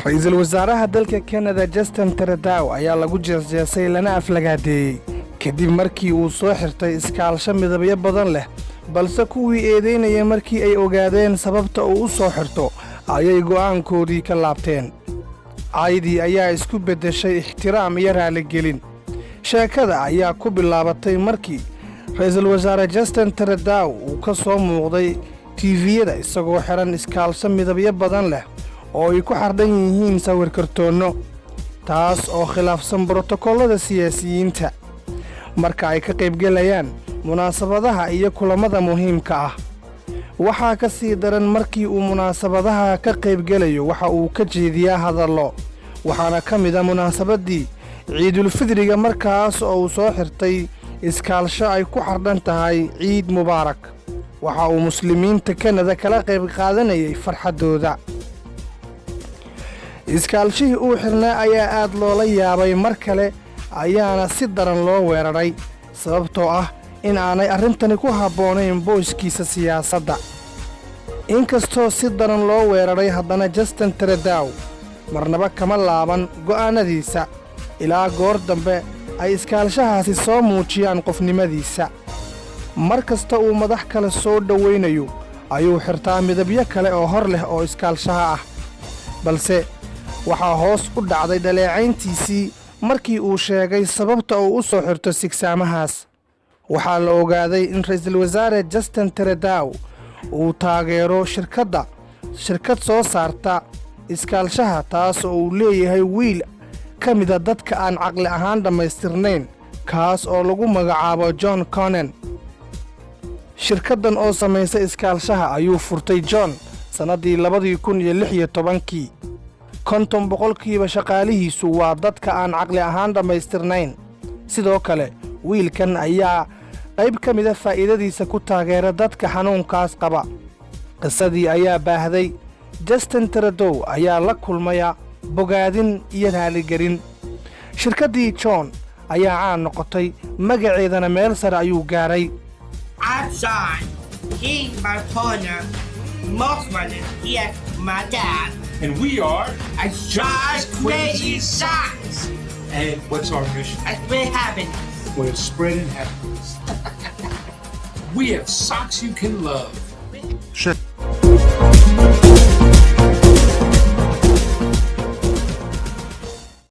ra'iisul wasaaraha dalka Canada Justin Trudeau ayaa lagu jeesjeesay lana aflagaadeeyay kadib markii uu soo xirtay iskaalsho midabyo badan leh balse kuwii eedeynaya markii ay ogaadeen sababta uu u soo xirto ayay go'aankoodii ka laabteen. caydii ayaa isku beddeshay ixtiraam iyo raaligelin. sheekada ayaa ku bilaabatay markii ra'iisul wasaare Justin Trudeau uu ka soo muuqday TV-yada isagoo xiran iskaalsho midabyo badan leh oo ay ku xardhan yihiin sawir kartoonno, taas oo khilaafsan borotokollada siyaasiyiinta marka ay ka qaybgelayaan munaasabadaha iyo kulamada muhiimka ah. waxaa ka sii daran markii uu munaasabadaha ka qaybgelayo waxa uu ka jeediyaa hadallo, waxaana ka mid ah munaasabaddii ciidulfidriga markaas oo uu soo xirtay iskaalsho ay ku xardhan tahay ciid mubaarak. waxa uu muslimiinta Canada kala qayb qaadanayay farxaddooda. iskaalshihii uu xirnaa ayaa aad loola yaabay, mar kale ayaana si daran loo weeraray sababtoo ah in aanay arrintani ku habboonayn booskiisa siyaasadda. inkastoo si daran loo weeraray, haddana Justin Trudeau marnaba kama laaban go'aanadiisa ilaa goor dambe ay iskaalshahaasi soo muujiyaan qofnimadiisa. mar kasta uu madax kale soo dhowaynayo ayuu xirtaa midabyo kale oo hor leh oo iskaalshaha ah, balse waxaa hoos u dhacday dhaleecayntiisii markii uu sheegay sababta uu u soo xirto sigsaamahaas. waxaa la ogaaday in ra'iisul wasaare Justin Trudeau uu taageero shirkad soo saarta iskaalshaha, taas oo uu leeyahay wiil ka mida dadka aan caqli ahaan dhammaystirnayn, kaas oo lagu magacaabo John Conan. shirkaddan oo samaysa iskaalshaha ayuu furtay John sannaddii 2016. 50% shaqaalihiisu waa dadka aan caqli ahaan dhammaystirnayn. sidoo kale wiilkan ayaa qayb ka mida faa'iidadiisa ku taageera dadka xanuunkaas qaba. qisadii ayaa baahday. Justin Trudeau ayaa la kulmaya bogaadin iyo raaligelin. shirkaddii John ayaa caan noqotay, magaceedana meel sare ayuu gaaray. I'm John. He's my partner. Most money. Yes, my dad. And we are Josh Crazy Socks. And what's our mission? I spread happiness. We're spreading happiness. We have socks you can love.